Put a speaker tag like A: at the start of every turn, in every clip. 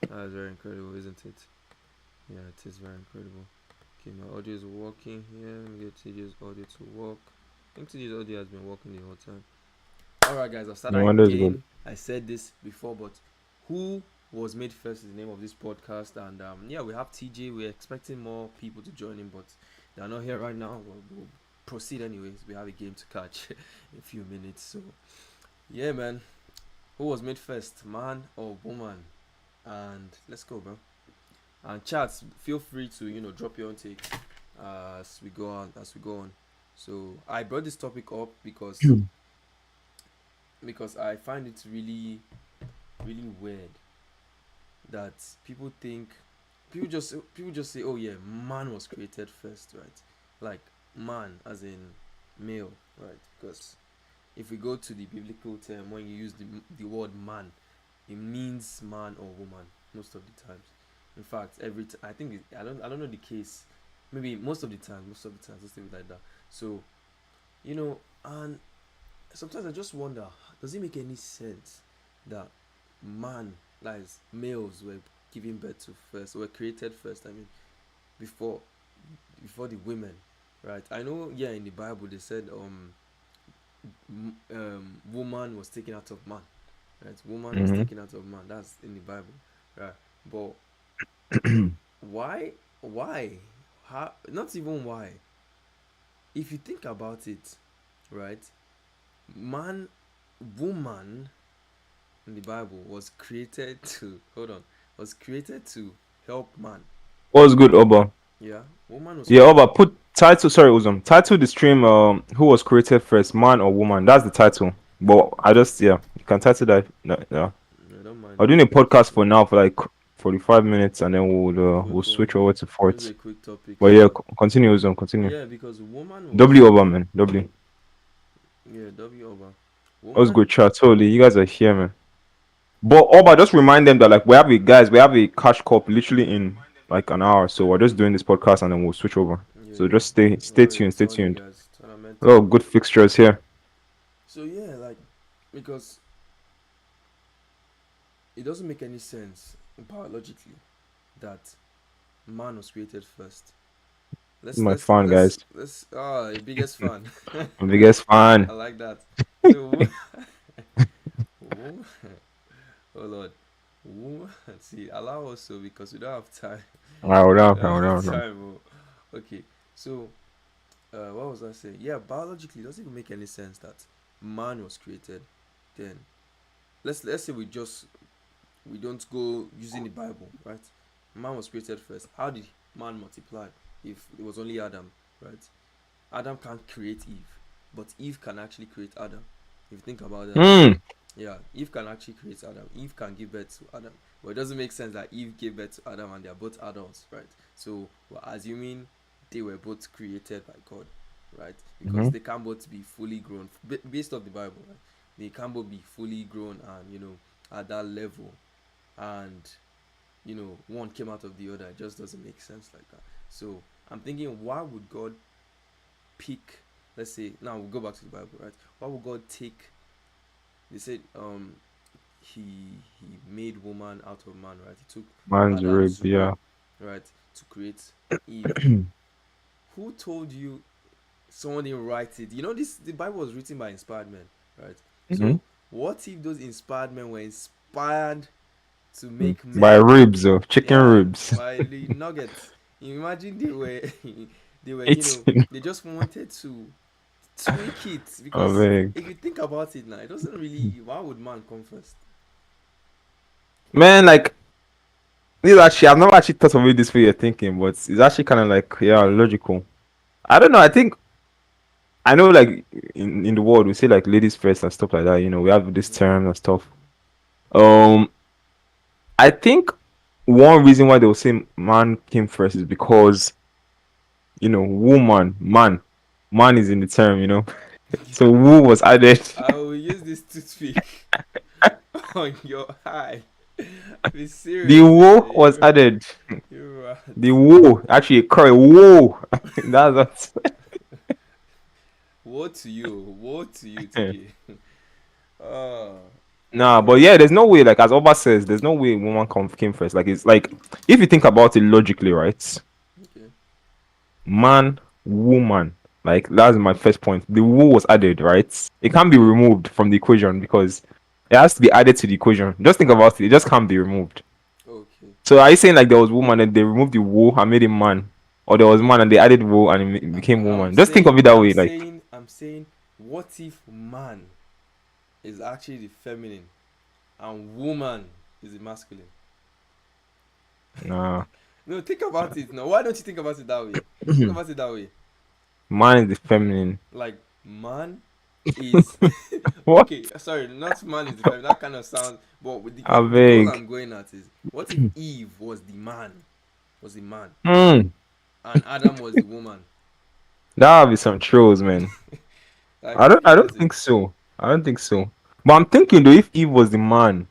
A: That's very incredible, isn't it? Yeah, it is very incredible. Okay, my audio is working here. Let me get TJ's audio to work. I think TJ's audio has been working the whole time. Alright, guys, I'll start
B: No wonder it's good.
A: again. I said this before, but who was made first is the name of this podcast. And yeah, we have TJ. We're expecting more people to join in, but they're not here right now. We'll proceed anyways. We have a game to catch in a few minutes. So, yeah, man. Who was made first, man or woman? And let's go, bro. And chats, feel free to drop your own take as we go on. So I brought this topic up because I find it really really weird that people just say, oh yeah, man was created first, right? Like man as in male, right? Because if we go to the biblical term, when you use the word man, it means man or woman most of the times. In fact, I think I don't know the case. Maybe most of the times, let's leave it like that. So and sometimes I just wonder, does it make any sense that man, like males, were given birth to first, were created first? I mean, before before the women, right? I know, yeah, in the Bible they said woman was taken out of man, right? Woman was
B: Mm-hmm.
A: taken out of man. That's in the Bible, right? But why, why, how? Not even why. If you think about it, right? Man, woman in the Bible was created to hold on, was created to help man.
B: What's good, Oba?
A: Yeah, woman was
B: Yeah,
A: created.
B: Oba, put title. Sorry, Uzum. Title the stream. Who was created first, man or woman? That's the title. But I just yeah, you can title that. No, yeah.
A: I don't mind.
B: I'm
A: Let's
B: doing
A: do
B: a
A: a quick
B: podcast
A: topic.
B: for now for like 45 minutes, and then we'll
A: Cool, cool.
B: switch over to
A: Let's do
B: fourth.
A: a quick topic.
B: But yeah, continue, Uzum. Continue.
A: Yeah, because woman was
B: W Oba, man. W.
A: yeah W over
B: What's
A: woman.
B: good, chat? Totally, you guys are here, man. But Oba, just remind them that like we have a cash cop literally in like an hour, so we're just doing this podcast and then we'll switch over.
A: Yeah,
B: So
A: yeah.
B: just stay
A: No
B: stay
A: worries.
B: tuned, stay
A: Tell the
B: tuned.
A: guys tournament
B: A lot
A: time.
B: of good fixtures here.
A: So yeah, like because it doesn't make any sense biologically that man was created first.
B: This is
A: Let's
B: my
A: let's
B: fan,
A: let's
B: guys.
A: let's your biggest fan.
B: My biggest
A: I
B: fan.
A: like that. So wo- oh Lord, see, allow us so because we don't have time.
B: Hold
A: We
B: on,
A: don't
B: hold
A: have
B: on, hold on.
A: time. Okay, so what was I saying? Yeah, biologically, it doesn't even make any sense that man was created. Then let's say we don't go using the Bible, right? Man was created first. How did man multiply if it was only Adam, right? Adam can't create Eve, but Eve can actually create Adam. If you think about that,
B: Hmm.
A: yeah, Eve can actually create Adam. Eve can give birth to Adam. But it doesn't make sense that Eve gave birth to Adam and they are both adults, right? So we're assuming they were both created by God, right? Because
B: Mm-hmm.
A: they can both be fully grown, based off the Bible, right? They can both be fully grown and at that level, and one came out of the other. It just doesn't make sense like that. So I'm thinking, why would God pick? Let's say now we'll go back to the Bible, right? Why would God take? They said he he made woman out of man, right? He took
B: Man's rib,
A: Adam's rib,
B: yeah.
A: right, to create Eve. Who told you someone didn't write it? This the Bible was written by inspired men, right?
B: Mm-hmm.
A: So what if those inspired men were inspired to make
B: By
A: men?
B: ribs, of chicken
A: Yeah,
B: ribs.
A: by the nuggets. Imagine they were they were
B: It's
A: they just wanted to tweak it,
B: oh
A: because
B: man.
A: if you think about it now, it doesn't really. Why would man come first?
B: Man, like this actually I've never actually thought of it this way you're thinking, but it's actually kind of like yeah, logical. I don't know. I think I know like in the world we say like ladies first and stuff like that. We have this
A: Mm-hmm.
B: term and stuff. Um, I think one reason why they will say man came first is because woman, man is in the term. So woo was added.
A: I will use this toothpick on your eye. Be
B: The
A: serious.
B: woo was added.
A: You're right.
B: The woo actually curry woo. That's
A: Woe to you, TJ. Oh,
B: Nah, but yeah, there's no way. Like as Oba says, there's no way woman came first. Like it's like if you think about it logically, right?
A: Okay.
B: Man, woman. Like that's my first point. The woo was added, right? It can't be
A: Okay.
B: removed from the equation because it has to be added to the equation. Just think about it. It just can't be removed.
A: Okay.
B: So are you saying like there was woman and they removed the woo and made it man, or there was man and they added woo and it became woman? Just think of it that way. Like
A: I'm saying, what if man is actually the feminine and woman is the masculine?
B: nah,
A: No, think about it. No, why don't you think about it that way? Think about it that way.
B: man is the feminine.
A: Like man is
B: What?
A: okay. Sorry, not man is the feminine. That kind of sounds. But with
B: I
A: the goal
B: beg.
A: I'm going at is, what if Eve was the man,
B: Hmm.
A: and Adam was the woman?
B: That'll be some trolls, man.
A: Like,
B: I don't
A: imagine.
B: think so. I don't think so. But I'm thinking though, if Eve was the man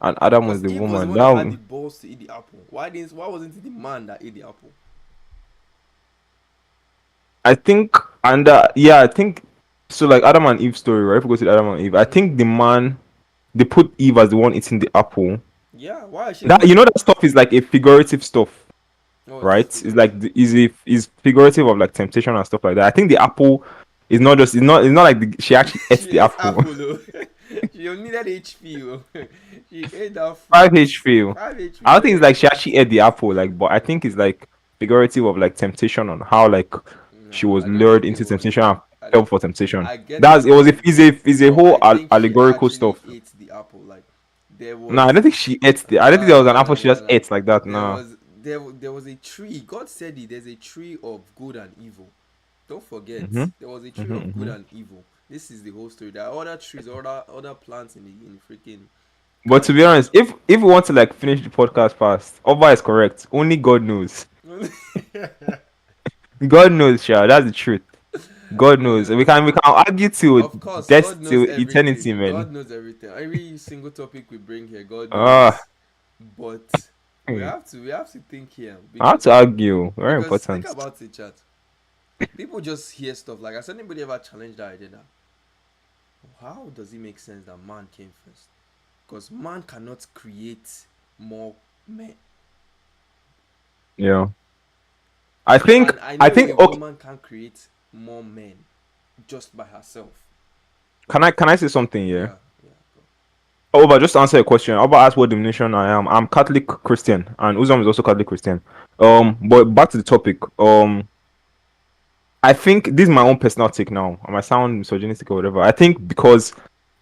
B: and Adam was
A: Because
B: the
A: Eve was the
B: woman,
A: one that had
B: that
A: the balls to eat the apple. Why wasn't it the man that ate the apple?
B: I think and yeah, I think so. Like Adam and Eve story, right? If we go to the Adam and Eve, I
A: Mm-hmm.
B: think the man they put Eve as the one eating the apple.
A: Yeah, why is she the
B: That
A: one?
B: that stuff is like a figurative stuff,
A: No,
B: right?
A: it's
B: It's like
A: figurative.
B: is figurative of like temptation and stuff like that. I think the apple is not just it's not like she actually ate
A: She
B: the
A: ate
B: apple.
A: apple though. She only needed HP. Oh. She ate that
B: Five
A: fruit.
B: HP.
A: 5 HP,
B: I don't think it's
A: man.
B: like she actually ate the apple, like, but I think it's like figurative of like temptation on how like she
A: No,
B: was
A: I don't
B: lured
A: think it
B: into
A: was.
B: temptation and
A: I,
B: fell for temptation.
A: I get the
B: That's it was a
A: point,
B: is a
A: but
B: whole
A: I think she
B: allegorical
A: actually
B: stuff.
A: ate the apple. Like there
B: No, I
A: was
B: don't think she ate the. I don't think there
A: no
B: was an
A: no
B: apple
A: no
B: she
A: no
B: just
A: no.
B: ate like that.
A: There
B: No.
A: was there was a tree. God said it. There's a tree of good and evil. Don't forget,
B: Mhm.
A: there was a tree
B: Mhm.
A: of good
B: Mhm.
A: and evil. This is the whole story. There are other trees, other plants in the freaking
B: But to be
A: garden.
B: honest, if we want to like finish the podcast fast, Oba is correct. Only God knows. God knows, Sha. That's the truth. God knows.
A: No,
B: We can argue till
A: of course, God
B: death
A: knows
B: till eternity,
A: everything.
B: man.
A: God knows everything. Every single topic we bring here, God
B: Ah.
A: knows. But
B: I
A: we have to think here
B: have to argue. Very
A: think
B: important.
A: about it, chat. People just hear stuff like, has anybody ever challenged that idea that how does it make sense that man came first? Because man cannot create more men.
B: Yeah.
A: And I
B: I
A: know a
B: think okay.
A: woman can create more men just by herself.
B: Can I say something here?
A: Yeah, yeah.
B: Oh, but just to answer your question. I'll ask what denomination I am. I'm Catholic Christian, and Uzam is also Catholic Christian. But back to the topic. I think this is my own personal take now. I might sound misogynistic or whatever. I think because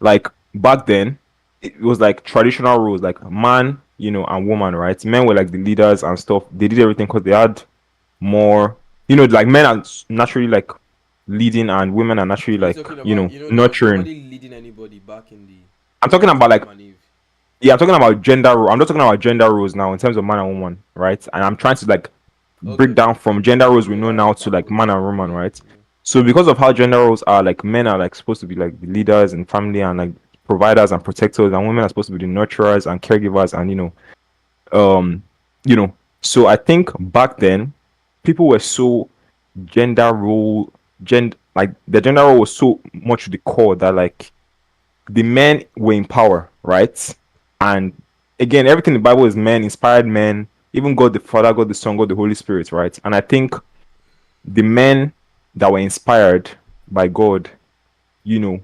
B: like back then it was like traditional rules, like man, and woman, right? Men were like the leaders and stuff. They did everything because they had more, like men are naturally like leading and women are naturally
A: Are you
B: like,
A: talking about, there was
B: nurturing.
A: nobody leading anybody back in the
B: I'm talking
A: days of
B: about like
A: Adam and Eve?
B: yeah, I'm talking about gender role. I'm not talking about gender roles now in terms of man and woman, right? And I'm trying to like
A: Okay,
B: break
A: okay.
B: down from gender roles we
A: Yeah,
B: know
A: yeah,
B: now to like
A: okay.
B: man and woman,
A: Yeah,
B: right?
A: yeah.
B: So because of how gender roles are, like men are like supposed to be like the leaders and family and like providers and protectors, and women are supposed to be the nurturers and caregivers and um, you know. So I think back then people were so gender role, like the gender role was so much to the core that like the men were in power, right? And again, everything in the Bible is men, inspired men, even God the Father, God the Son, God the Holy Spirit, right? And I think the men that were inspired by God, you know,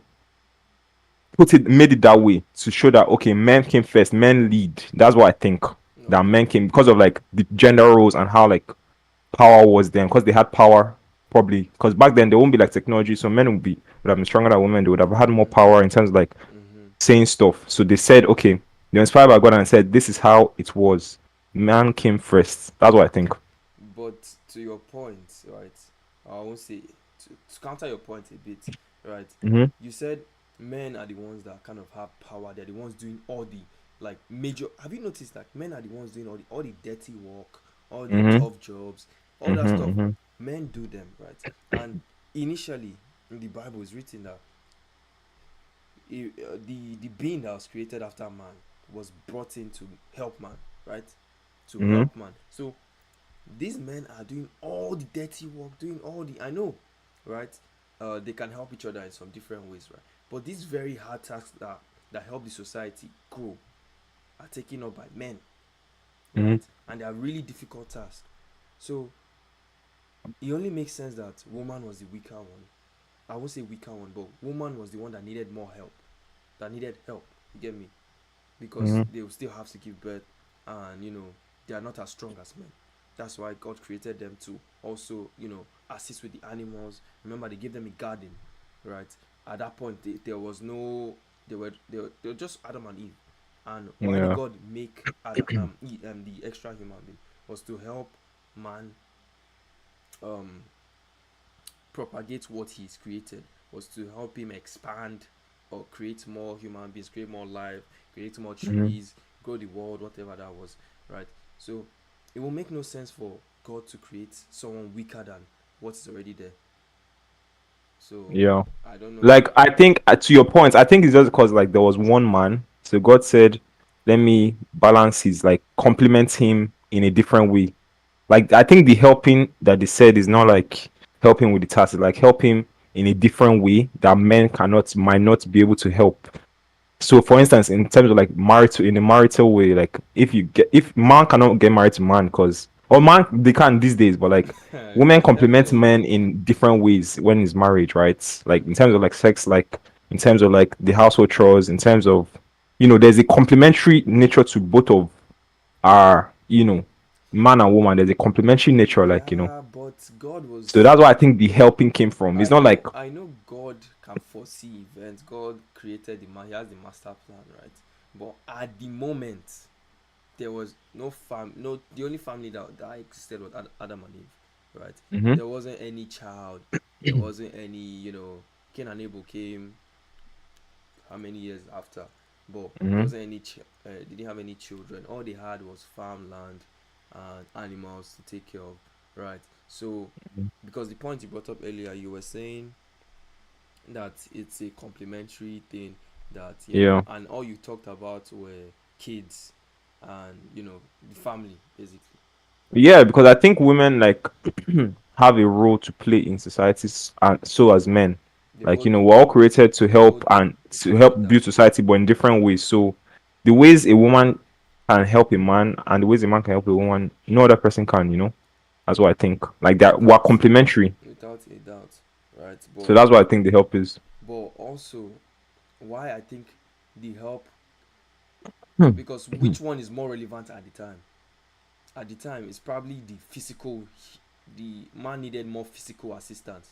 B: made it that way to show that okay, men came first, men lead. That's what I think. That
A: Okay.
B: men came because of like the gender roles and how like power was then, because they had power probably because back then there won't be like technology, so men would have been stronger than women, they would have had more power in terms of like
A: Mm-hmm.
B: saying stuff. So they said, okay, they're inspired by God and said, this is how it was. Man came first. That's what I think.
A: But to your point, right? I won't say to counter your point a bit, right?
B: Mm-hmm.
A: You said men are the ones that kind of have power. They're the ones doing all the like major. Have you noticed that men are the ones doing all the dirty work, all the
B: Mm-hmm.
A: tough jobs, all that
B: Mm-hmm.
A: stuff?
B: Mm-hmm.
A: Men do them, right? And initially in the Bible is written that the being that was created after man was brought in to help man, right? To
B: Mm-hmm.
A: help man. So these men are doing all the dirty work, doing all the I know, right? They can help each other in some different ways, right? But these very hard tasks that help the society grow are taken up by men,
B: Mm-hmm.
A: right? And they are really difficult tasks. So it only makes sense that woman was the weaker one. I won't say weaker one, but woman was the one that needed more help. That needed help. You get me? Because
B: Mm-hmm.
A: they will still have to give birth, and they are not as strong as men. That's why God created them to also assist with the animals. Remember, they gave them a garden, right? At that point, there was no, they were just Adam and Eve. And why did
B: Yeah.
A: God make the extra human being? Was to help man um propagate what he's created, was to help him expand or create more human beings, create more life, create more
B: Mm-hmm.
A: trees, grow the world, whatever that was, right? So it will make no sense for God to create someone weaker than what is already there. So
B: Yeah.
A: I don't know.
B: Like I think to your point, I think it's just because like there was one man, so God said, "Let me balance his like complement him in a different way." Like I think the helping that they said is not like helping with the task, it's like help him in a different way that men cannot might not be able to help. So for instance, in terms of like marital in a marital way, like if man cannot get married to man because or man they can these days, but like women complement
A: Definitely.
B: men in different ways when it's marriage, right? Like in terms of like sex, like in terms of like the household chores, in terms of there's a complementary nature to both of our man and woman. There's a complementary nature, like
A: Yeah, but God
B: so
A: was.
B: that's why I think the helping came from. It's
A: I
B: not
A: know,
B: like
A: I know God can foresee events. God created the man. He has the master plan, right? But at the moment, there was no, the only family that existed was Adam and Eve, right?
B: Mhm.
A: There wasn't any child. There wasn't any, Cain and Abel came how many years after, but there
B: Mhm.
A: wasn't any. They didn't have any children. All they had was farmland and animals to take care of, right? So, because the point you brought up earlier, you were saying that it's a complementary thing, that
B: Yeah.
A: and all you talked about were kids and the family basically.
B: Yeah, because I think women like have a role to play in societies, and so as men.
A: They
B: Like,
A: both do.
B: we're all created to
A: They
B: help
A: both do.
B: and to
A: I get
B: help
A: that.
B: build society, but in different ways. So the ways a woman can help a man and the ways a man can help a woman, no other person can. That's what I think. Like that we're
A: without
B: complementary.
A: Without a doubt, right?
B: So that's what I think the help is.
A: But also why I think the help,
B: Hmm.
A: because which one is more relevant at the time? At the time, it's probably the physical. The man needed more physical assistance.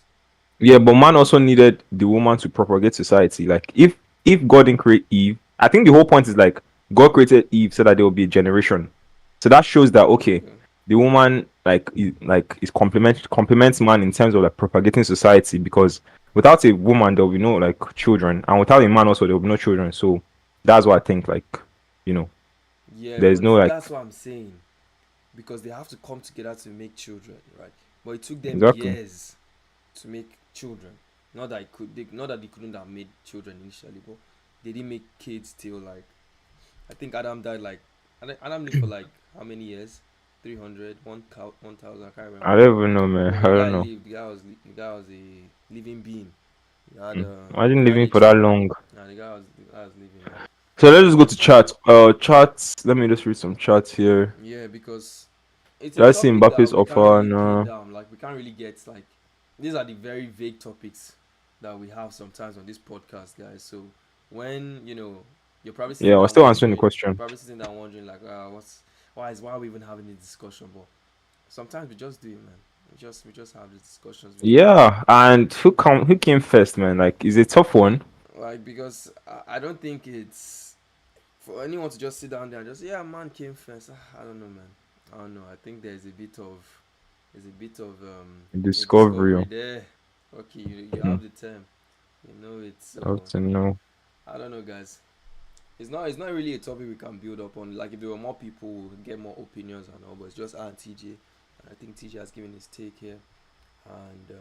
B: Yeah, but man also needed the woman to propagate society. Like if God didn't create Eve, I think the whole point is like God created Eve so that there will be a generation. So that shows that okay,
A: Okay.
B: the woman is complements man in terms of like propagating society because without a woman there will be no like children, and without a man also there will be no children. So that's what I think. Like you know,
A: Yeah,
B: there's
A: but
B: no like
A: that's what I'm saying, because they have to come together to make children, right? But it took them
B: exactly.
A: years to make children. Not that they couldn't have made children initially, but they didn't make kids till like, I think Adam died like, Adam lived for like how many years? 300, 1,000, I can't
B: I
A: remember.
B: don't even know, man.
A: But
B: I
A: the
B: don't
A: guy
B: know.
A: lived. The guy was a living being. He had
B: Hmm. Imagine
A: he had
B: living
A: a
B: for that
A: child.
B: long.
A: And the guy was living, man.
B: So let's just go to
A: Rest in
B: chat.
A: peace.
B: Chats. Let me just read some chats here.
A: Yeah, because it's a
B: Did I see
A: topic that
B: Mbappe's
A: we can't
B: offer?
A: really pin
B: No.
A: down. Like, we can't really get like, these are the very vague topics that we have sometimes on this podcast, guys. So when you're probably sitting
B: Yeah, we're
A: down
B: still answering the
A: wondering,
B: question.
A: like, why are we even having this discussion? But sometimes we just do it, man. We just have these discussions because
B: Yeah, and who came first, man? Like, is it a tough one?
A: because I don't think it's for anyone to just sit down there and just, yeah, man came first. I don't know, man. I don't know. I think there's a bit of a discovery
B: Discovery.
A: there. Okay, you
B: Hmm.
A: have the term, it.
B: How
A: So
B: to know?
A: I don't know, guys. It's not really a topic we can build up on. Like, if there were more people, we would get more opinions and all. But it's just TJ, and I think TJ has given his take here. And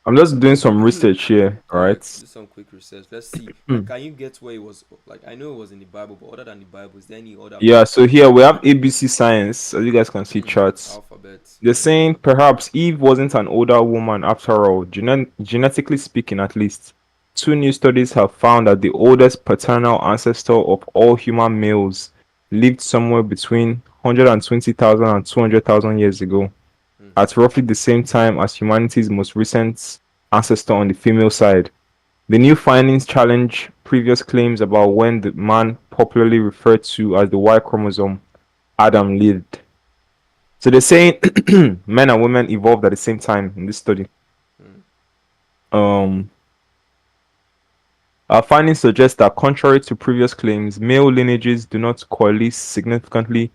B: I'm just doing some research here. All
A: yeah,
B: right.
A: do some quick research. Let's see. Like,
B: Hmm.
A: can you get where it was? Like, I know it was in the Bible, but other than the Bible, is there any other
B: Yeah.
A: book?
B: So here we have ABC Science. As you guys can see, charts.
A: Alphabet.
B: They're
A: Yeah.
B: saying perhaps Eve wasn't an older woman after all, genetically speaking, at least. two new studies have found that the oldest paternal ancestor of all human males lived somewhere between 120,000 and 200,000 years ago, at roughly the same time as humanity's most recent ancestor on the female side. The new findings challenge previous claims about when the man popularly referred to as the Y chromosome, Adam, lived. So they're saying men and women evolved at the same time in this study. Um, Our findings suggest that, contrary to previous claims, male lineages do not coalesce significantly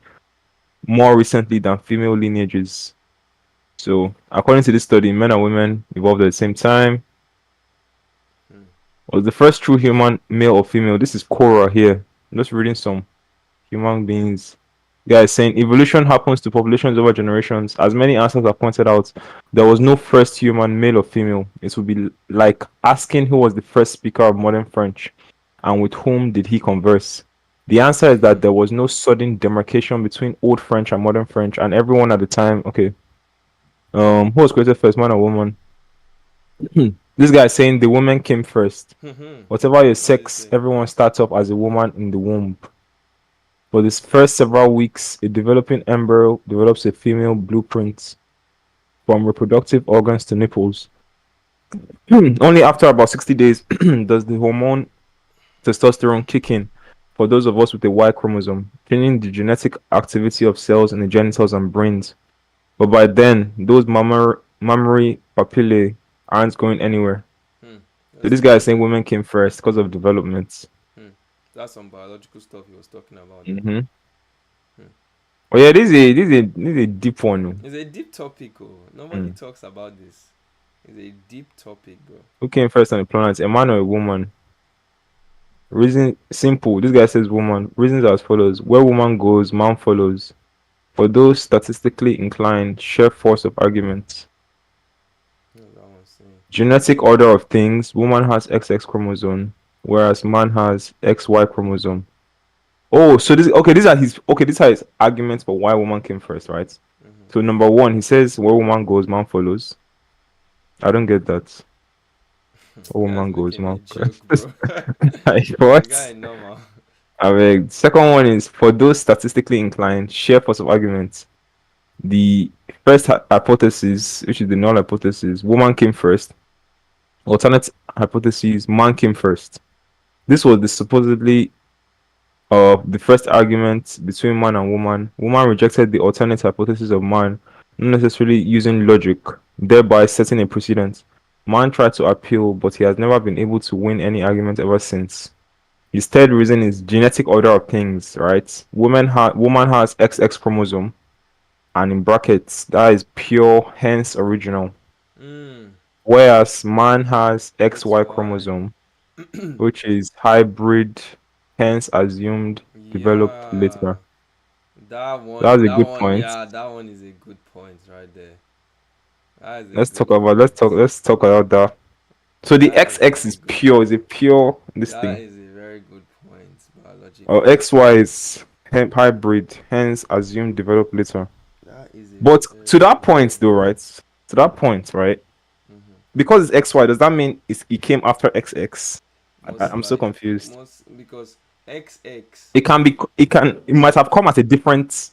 B: more recently than female lineages. So, according to this study, men and women evolved at the same time. Was the first true human male or female? This is Cora here. I'm just reading some human beings. Guys saying evolution happens to populations over generations. As many answers have pointed out, there was no first human, male or female. It would be like asking who was the first speaker of modern French and with whom did he converse. The answer is that there was no sudden demarcation between Old French and Modern French, and everyone at the time. Okay, who was created first, man or woman? This guy is saying the woman came first. Whatever your sex, everyone starts off as a woman in the womb. For these first several weeks, a developing embryo develops a female blueprint from reproductive organs to nipples. Only after about 60 days does the hormone testosterone kick in for those of us with a Y chromosome, changing the genetic activity of cells in the genitals and brains. But by then, those mammary papillae aren't going anywhere. So this guy is saying women came first because of development.
A: That's some biological stuff he was talking about.
B: Oh yeah, this is a deep one. Oh.
A: It's a deep topic. Oh, nobody talks about this. It's a deep topic, bro.
B: Who came first on the planet, a man or a woman? Reason simple. This guy says woman. Reasons are as follows: where woman goes, man follows. For those statistically inclined, sheer force of argument. Genetic order of things: woman has XX chromosome, whereas man has XY chromosome. Oh, so these are his arguments for why woman came first, right? So number one, he says where woman goes, man follows. I don't get that. Where woman goes, man follows. Like, what?
A: Guy, normal.
B: I mean, second one is for those statistically inclined, sheer force of argument. The first hypothesis, which is the null hypothesis, woman came first. Alternate hypothesis, man came first. This was the supposedly the first argument between man and woman. Woman rejected the alternate hypothesis of man, not necessarily using logic, thereby setting a precedent. Man tried to appeal, but he has never been able to win any argument ever since. His third reason is genetic order of things, right? Woman has XX chromosome, and in brackets, that is pure, hence original. Whereas man has XY chromosome, which is hybrid, hence assumed, developed later.
A: That's
B: a good point.
A: Yeah, that one is a good point right there.
B: Let's talk about that. So the XX is pure, is a pure this thing.
A: That is a very good point, biologically.
B: Or XY is hybrid, hence assumed, developed later. But to that point though, right? To that point, right? Because it's XY, does that mean it came after XX? I'm so confused.
A: Because XX.
B: It might have come at a different.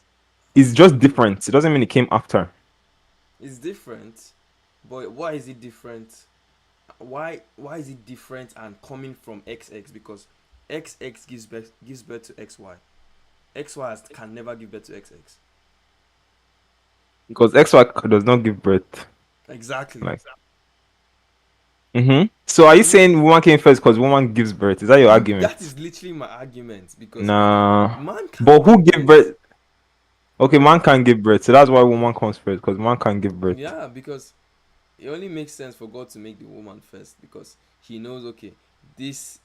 B: It's just different. It doesn't mean it came after.
A: It's different, but why is it different? Why is it different and coming from XX? Because XX gives birth to XY. XY can never give birth to XX.
B: Because XY does not give birth.
A: Exactly.
B: So are you saying woman came first because woman gives birth? Is that your argument?
A: That is literally my argument. Because
B: man who gave birth? Okay, man can't give birth, so that's why woman comes first, because man can't give birth.
A: Yeah, because it only makes sense for God to make the woman first, because he knows, okay, this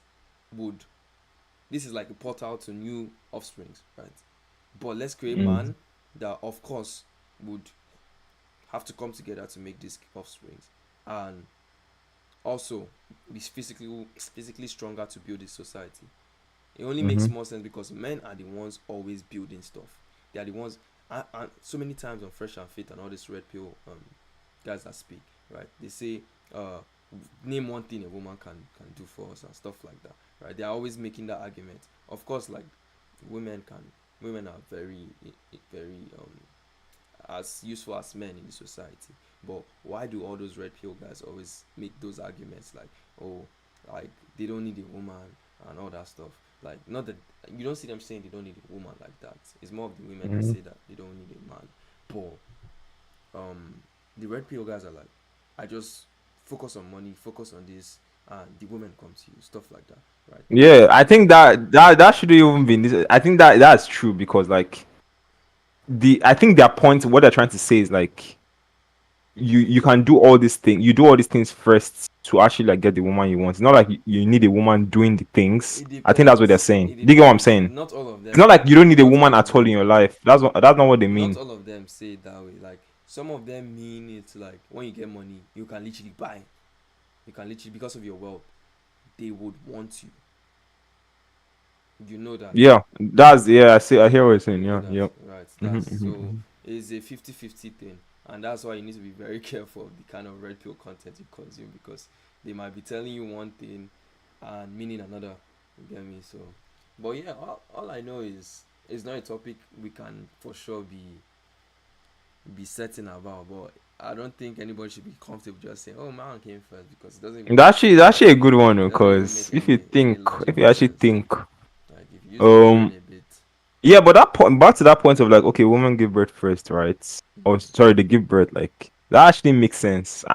A: is like a portal to new offsprings, right? But let's create man that, of course, would have to come together to make these offsprings, and also be physically stronger to build this society. It only makes more sense because men are the ones always building stuff. They are the ones, and so many times on Fresh and Fit and all this red pill guys that speak, right? They say name one thing a woman can do for us and stuff like that, right? They're always making that argument. Of course, like women can, women are very as useful as men in the society. But why do all those red pill guys always make those arguments like, oh, like they don't need a woman and all that stuff? Like, not that you don't see them saying they don't need a woman like that. It's more of the women that
B: Mhm.
A: say that they don't need a man. But the red pill guys are like, I just focus on money, focus on this, and the women come to you, stuff like that, right?
B: Yeah, I think that shouldn't even be this. I think that that's true because like I think their point, what they're trying to say is like you can do all these things, you do all these things first to actually like get the woman you want. It's not like you need a woman doing the things.
A: It
B: I think that's what they're
A: depends.
B: saying.
A: It
B: Do you get what I'm
A: depends.
B: saying?
A: Not all of
B: It's
A: them.
B: not like you don't need a
A: Not
B: woman
A: all of
B: at all in
A: them.
B: your life. That's not what they
A: Not
B: mean.
A: all of them say it that way. Like some of them mean it's like when you get money, you can literally buy. You can literally, because of your wealth, they would want you. You know that.
B: Yeah, that's yeah. I see. I hear what you're
A: You
B: saying.
A: know
B: Yeah,
A: that,
B: yep.
A: right?
B: Mm-hmm,
A: That's
B: mm-hmm,
A: so.
B: mm-hmm.
A: It's a 50-50 thing, and that's why you need to be very careful of the kind of red pill content you consume, because they might be telling you one thing and meaning another. You get me? So, but yeah, all I know is it's not a topic we can for sure be certain about. But I don't think anybody should be comfortable just saying, "Oh, man came first," because it doesn't even make
B: That's actually a good one
A: it doesn't even make
B: because
A: any
B: if you
A: logical
B: actually
A: sense.
B: think,
A: Like if you use your brain
B: um,
A: a bit.
B: yeah, but that point back to that point of like, okay, women give birth first, right? Oh,
A: Mhm.
B: sorry, they give birth. Like that actually makes sense.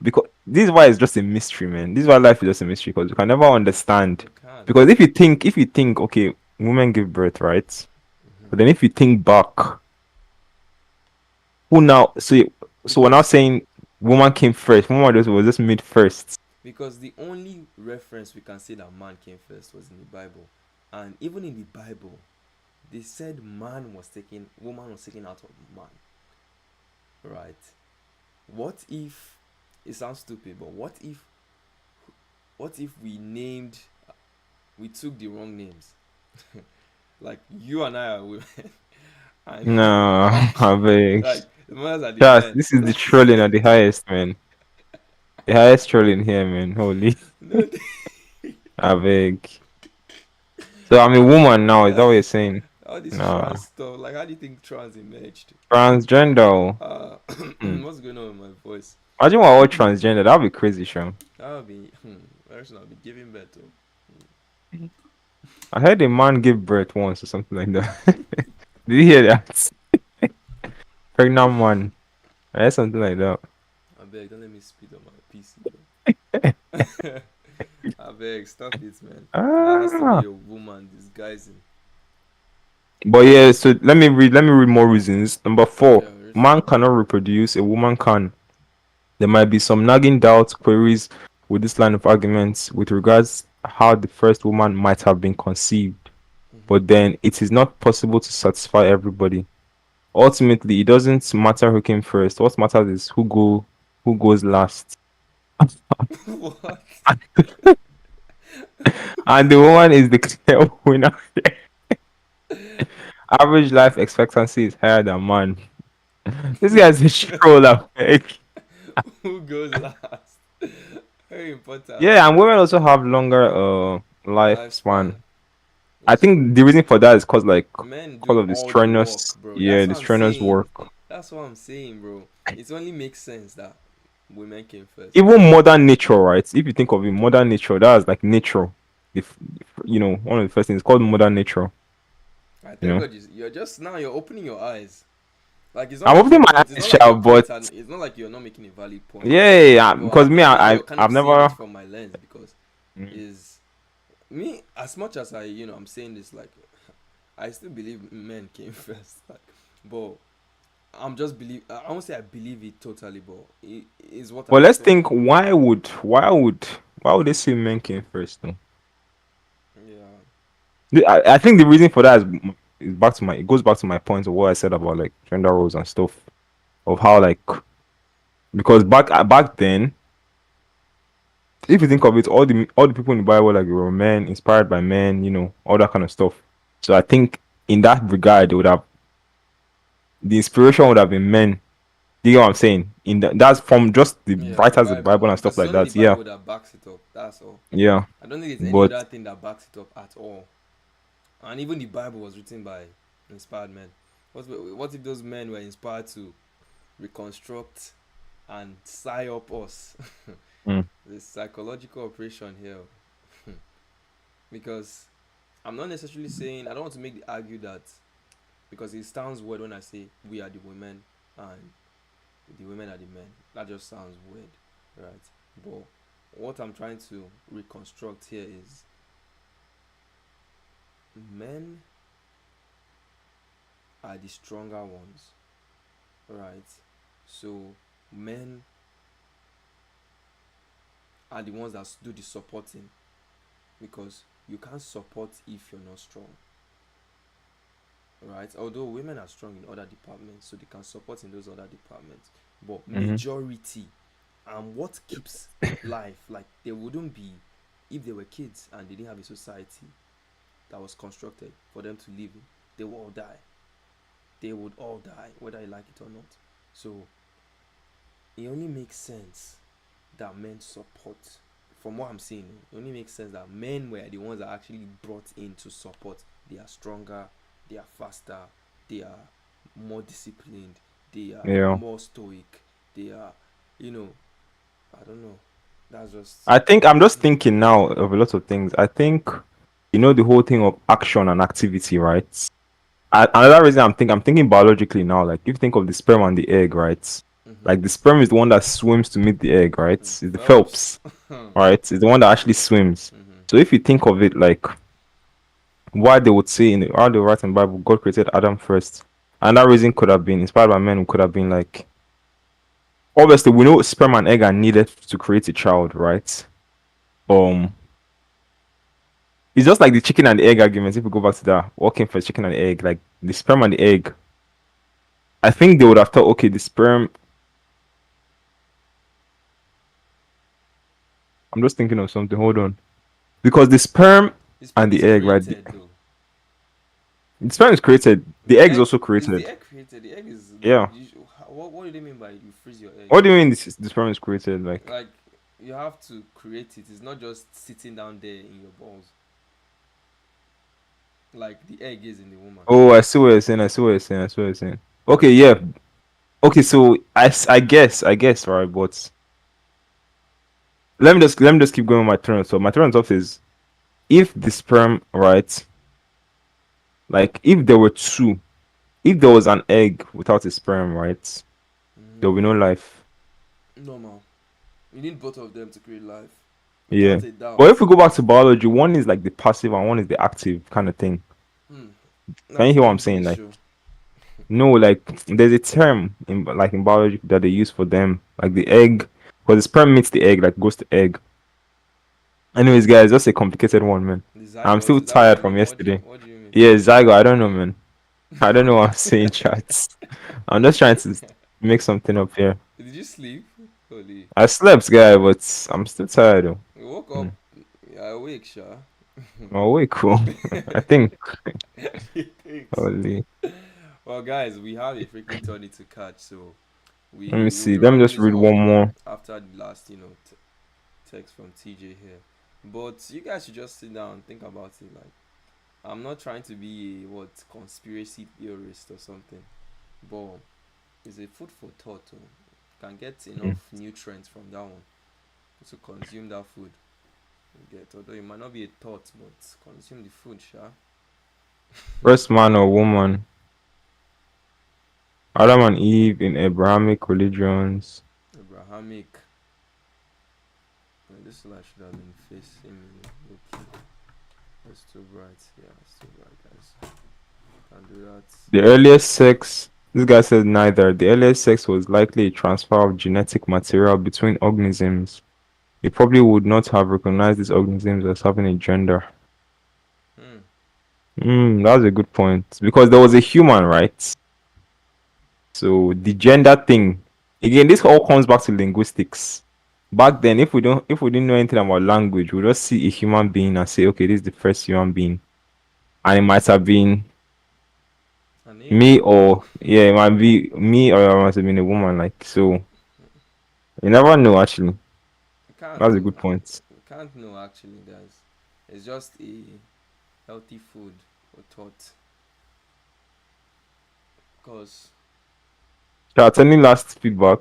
B: Because this is why it's just a mystery, man. This is why life is just a mystery because you can never understand.
A: You can't.
B: Because if you think, okay, women give birth, right?
A: Mhm.
B: But then if you think back, who now? So we're now
A: Because
B: saying woman came first. Woman was just made first.
A: the only reference we can say that man came first was in the Bible, and even in the Bible, they said woman was taken out of man, right? What if it sounds stupid, but what if we took the wrong names? Like you and I are women, and
B: No, I beg.
A: like the mothers are the
B: Trust,
A: men.
B: this is the trolling at the highest, man. The highest trolling here, man. Holy,
A: No,
B: I beg. So I'm a woman now. Is that what
A: yeah,
B: you're saying?
A: all this
B: Nah,
A: trans stuff. Like, how do you think trans emerged?
B: transgender.
A: Uh,
B: Hmm.
A: what's going on with my voice?
B: Imagine we're all transgender. That'd be crazy, Sean.
A: That would be, person I'll be giving birth to.
B: I heard a man give birth once or something like that. Did you hear that? Pregnant man. I heard something like that.
A: I beg, don't let me spit on my PC, bro. I beg, stop it, man. That has to be
B: Ah.
A: a woman disguising.
B: But yeah, so let me read more reasons. Number four,
A: Yeah, read for
B: man
A: me.
B: cannot reproduce, a woman can. There might be some nagging doubts, queries with this line of arguments with regards how the first woman might have been conceived,
A: Hmm.
B: but then it is not possible to satisfy everybody. Ultimately, it doesn't matter who came first. What matters is who goes last.
A: What?
B: And the woman is the clear winner. Average life expectancy is higher than man. This guy's a troll, like.
A: Who goes last? Very important.
B: Yeah, and women also have longer lifespan.
A: Lifespan.
B: I
A: It's
B: think
A: true.
B: the reason for that is
A: Men
B: cause
A: do
B: of the
A: all the work,
B: strenuous,
A: bro.
B: yeah,
A: That's
B: the
A: what I'm
B: strenuous
A: saying.
B: work.
A: That's what I'm saying, bro. It only makes sense that women came first.
B: Even modern nature, right? If you think of it, modern nature, that's like nature. If one of the first things called modern nature.
A: I
B: You
A: thank
B: know,
A: God you're just now you're opening your eyes. Like it's not
B: I'm
A: like
B: opening
A: your
B: my
A: point. It's
B: eyes,
A: not like
B: shall,
A: your
B: but
A: points are. It's not like you're not making a valid point.
B: yeah, yeah,
A: But
B: because me,
A: maybe you're kind
B: I've
A: of seeing it
B: never.
A: from my lens, because
B: Mm.
A: is me, as much as I'm saying this, like I still believe men came first. Like, but I won't say I believe it totally, but it is what
B: But
A: I'm
B: let's
A: saying.
B: think, why would they say men came first? Though?
A: Yeah.
B: I think the reason for that is back to my it goes back to my point of what I said about like gender roles and stuff of how like because back then, if you think of it, all the people in the Bible like were men inspired by men, all that kind of stuff. So I think in that regard, it would have the inspiration would have been men. Do you know what I'm saying? That's from just the
A: Yeah, the
B: writers of the
A: Bible,
B: Bible and
A: because
B: stuff
A: it's
B: like
A: only the
B: that. Yeah,
A: Bible that backs it up. That's all.
B: yeah.
A: I don't think there's any
B: But
A: other thing that backs it up at all. And even the Bible was written by inspired men. What if those men were inspired to reconstruct and psy up us?
B: mm,
A: The psychological operation here. Because I'm not necessarily saying, I don't want to make the argue that, because it sounds weird when I say we are the women and the women are the men. That just sounds weird, right? But what I'm trying to reconstruct here is men are the stronger ones, right? So men are the ones that do the supporting, because you can't support if you're not strong, right? Although women are strong in other departments, so they can support in those other departments, but
B: mm-hmm.
A: majority, and what keeps life, like, there wouldn't be, if they were kids and they didn't have a society that was constructed for them to live in, they would all die. They would all die, whether you like it or not. So it only makes sense that men support. From what I'm seeing, it only makes sense that men were the ones that actually brought in to support. They are stronger, they are faster, they are more disciplined, they are
B: Yeah.
A: more stoic, they are, you know, I don't know. That's just.
B: I think I'm just thinking now of a lot of things. I think the whole thing of action and activity, right? Another reason I'm thinking biologically now. Like if you think of the sperm and the egg, right?
A: Mm-hmm.
B: Like the sperm is the one that swims to meet the egg, right? It's the
A: Phelps.
B: Phelps, right? It's the one that actually swims.
A: Mm-hmm.
B: So if you think of it like why they would say in how they write in the Bible, God created Adam first. And that reason could have been inspired by men who could have been like, obviously we know sperm and egg are needed to create a child, right? Um it's just like the chicken and the egg arguments. If we go back to that, what came first, chicken and the egg? Like the sperm and the egg. I think they would have thought, okay, the sperm. I'm just thinking of something. Hold on, because the sperm
A: The sperm
B: and the
A: is
B: egg, right?
A: created though.
B: The sperm is created. The
A: The
B: egg is
A: egg
B: also
A: is the
B: created.
A: egg created. The egg is like,
B: Yeah.
A: what do they mean by you freeze your egg?
B: What do you mean the sperm is created? Like,
A: Like, you have to create it. It's not just sitting down there in your balls like the egg is in the woman.
B: oh, I see what you're saying. I see what you're saying. I see what you're saying. Okay, yeah. Okay, so I guess, right? But let me just keep going with my turn. So my turn off is if the sperm, right? Like if there were two, if there was an egg without a sperm, right?
A: Mm-hmm.
B: There will be no life.
A: Normal. You need both of them to create life,
B: Yeah.
A: without a doubt.
B: But if we go back to biology, one is like the passive and one is the active kind of thing.
A: Hmm.
B: Can you
A: That's
B: hear
A: a
B: what I'm
A: big
B: saying? Like,
A: issue.
B: no, like there's a term in biology that they use for them, like the egg, because the sperm meets the egg, like goes to egg. Anyways, guys, that's a complicated one, man.
A: The
B: I'm
A: zygote,
B: still
A: is that what
B: tired
A: you
B: from
A: mean?
B: yesterday.
A: What do you mean?
B: Yeah, zygote. I don't know, man. I don't know what I'm saying, chats. I'm just trying to make something up here.
A: Did you sleep? Holy.
B: I slept, guy, but I'm still tired though.
A: You woke up.
B: Mm.
A: You're awake, Sha.
B: Oh, wait, cool. I think.
A: Thanks.
B: Holy.
A: Well, guys, we have a freaking Tony to catch, so
B: Let me
A: we'll
B: see.
A: be
B: Let me
A: rounding
B: just
A: this
B: read
A: up
B: one more.
A: after the last, text from TJ here. But you guys should just sit down and think about it. Like, I'm not trying to be a conspiracy theorist or something, but it's a food for thought. Oh. You can get
B: Mm.
A: enough nutrients from that one to consume that food. You get, although it might not be a thought, but consume the food, sha.
B: First man or woman? Adam and Eve in Abrahamic religions.
A: Abrahamic. This light should have been facing me. Oops. It's too bright. Yeah, it's too bright, guys. Can't do that.
B: The earliest sex. This guy said neither. The earliest sex was likely a transfer of genetic material between organisms. He probably would not have recognized these organisms as having a gender.
A: Hmm.
B: That's a good point. Because there was a human, right? So the gender thing, again, this all comes back to linguistics. Back then, if we didn't know anything about language, we'd just see a human being and say, okay, this is the first human being. And it might have been
A: An
B: Me
A: angel.
B: or yeah, it might be me or I must have been a woman. Like so, you never know. Actually,
A: I can't
B: that's a
A: know.
B: good point.
A: I can't know actually, guys. It's just a healthy food for thought. Cause
B: Chat. Any last feedback?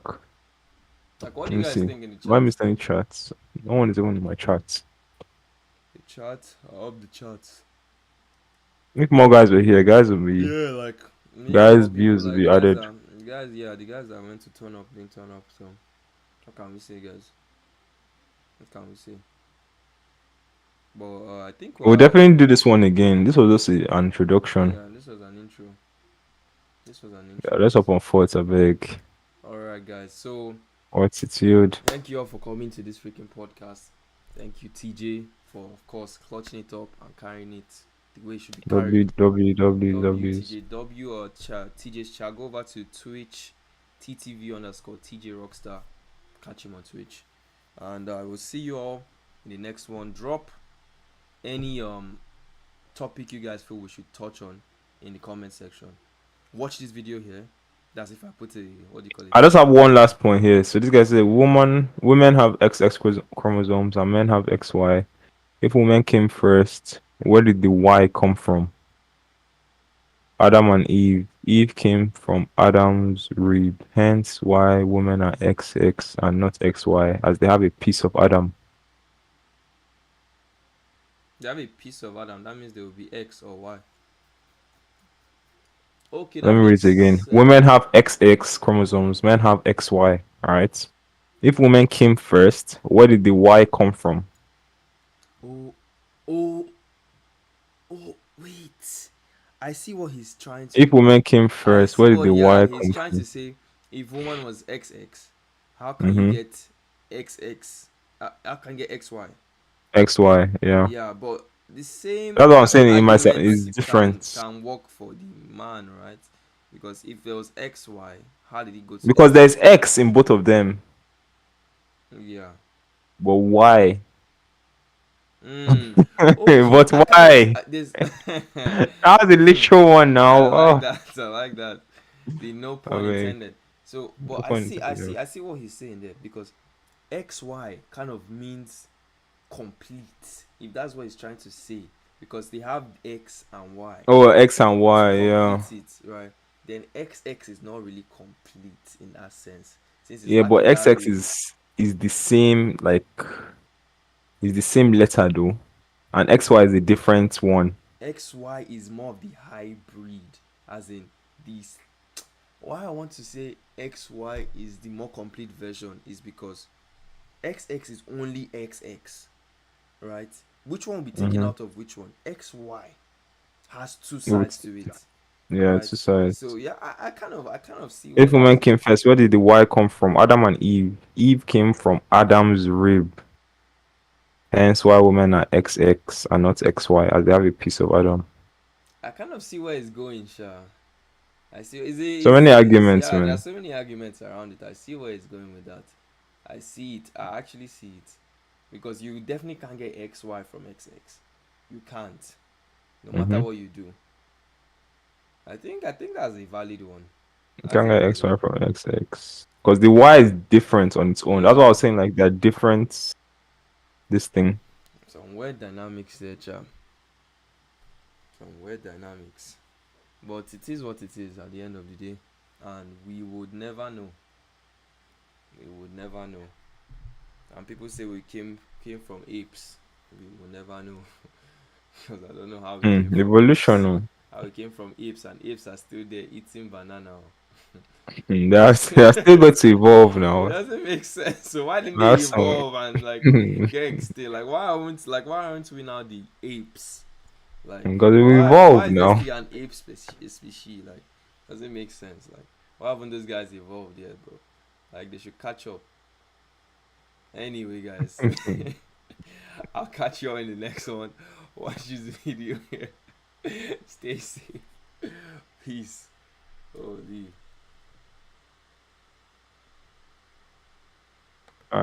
A: like, what do
B: Let
A: you
B: me
A: guys
B: see.
A: think in the
B: Have I
A: chat?
B: missed any chats? No one is even in my chats.
A: The chat. I up the chat.
B: If more guys were here, guys will be
A: Yeah, like we need
B: guys'
A: more people.
B: views will
A: Like
B: be added.
A: the guys that went to turn up didn't turn up. So what can we say, guys? What can we say? But I think
B: We'll
A: we're
B: definitely do this one again. This was just an introduction.
A: yeah. This was an intro. This was an
B: Yeah,
A: intro,
B: let's
A: guys.
B: up on forts a big
A: All right, guys. So
B: altitude.
A: thank you all for coming to this freaking podcast. Thank you, TJ, for of course clutching it up and carrying it the way it should be carried.
B: www.
A: WTJW or TJ's chat. Go over to Twitch, TTV underscore TJ Rockstar. Catch him on Twitch, and I will see you all in the next one. Drop any topic you guys feel we should touch on in the comment section. Watch this video here. That's if I put a what do you call it?
B: I just have one last point here. So this guy said women have XX chromosomes and men have XY. If women came first, where did the Y come from? Adam and Eve. Eve came from Adam's rib. Hence why women are XX and not XY, as they have a piece of Adam.
A: They have a piece of Adam. That means there will be X or Y. Okay,
B: Let
A: that
B: me read
A: makes
B: it again.
A: sense.
B: Women have XX chromosomes, men have XY. Alright. If women came first, where did the Y come from?
A: Oh, oh, wait. I see what he's trying to.
B: If women came
A: I
B: first,
A: see
B: where did
A: what.
B: the
A: Yeah,
B: Y
A: he's
B: come
A: trying to
B: from?
A: say if woman was XX, how can you
B: Mm-hmm.
A: get XX? How can you get XY?
B: XY, yeah.
A: Yeah, but the same
B: That's what I'm saying. It might
A: argument
B: is different
A: can work for the man, right? Because if there was XY, how did it go to
B: because there's
A: XX?
B: X in both of them,
A: Yeah.
B: but why?
A: Okay,
B: But
A: I kind of see
B: why?
A: this.
B: That's the literal one
A: Yeah,
B: now.
A: I like
B: Oh,
A: that. I like that. The no
B: I
A: pun
B: mean,
A: intended. So,
B: no
A: but
B: point intended.
A: I see what he's saying there because XY kind of means complete. If that's what he's trying to say, because they have X and Y
B: Oh, X and
A: to
B: Y, yeah,
A: complete it, right? Then XX is not really complete in that sense, since it's
B: yeah. But
A: lacking that
B: XX
A: rib.
B: is the same, like is the same letter though, and XY is a different one.
A: XY is more of the hybrid, as in this. Why I want to say XY is the more complete version is because XX is only XX, right? Which one will be taken
B: Mm-hmm.
A: out of which one? XY has two sides
B: It's,
A: to it,
B: yeah,
A: right?
B: it's two sides.
A: So yeah, I kind of see
B: If
A: what
B: women
A: he's.
B: came first, where did the Y come from? Adam and Eve. Eve came from Adam's rib. Hence why women are XX and not XY, as they have a piece of Adam.
A: I kind of see where he's going, Sha. I see.
B: So many
A: Is
B: arguments,
A: yeah. There are
B: man.
A: so many arguments around it. I see where he's going with that. I see it. I actually see it because you definitely can't get XY from XX. You can't, no matter
B: Mm-hmm.
A: what you do. I think that's a valid one.
B: You
A: That's
B: can't
A: a
B: get
A: valid
B: XY
A: one.
B: from XX. Because the Y is different on its own. That's what I
A: Yeah,
B: was saying, like they're different this thing.
A: some weird dynamics there, chap. Some weird dynamics. But it is what it is at the end of the day, and we would never know. We would never know. And people say we came from apes. We will never know because I don't know how we came from
B: Evolution.
A: apes.
B: Oh.
A: How we came from apes, and apes are still there eating banana.
B: They're still going to evolve
A: It
B: now.
A: doesn't make sense. So why didn't they
B: That's some
A: evolve and like get extinct? Why aren't we now the apes? Like
B: because we
A: why
B: evolve
A: is there
B: now.
A: still an ape species? Like doesn't make sense. Like why haven't those guys evolved yet, bro? Like they should catch up. Anyway, guys, I'll catch you all in the next one. Watch this video here. Stay safe. Peace. Holy.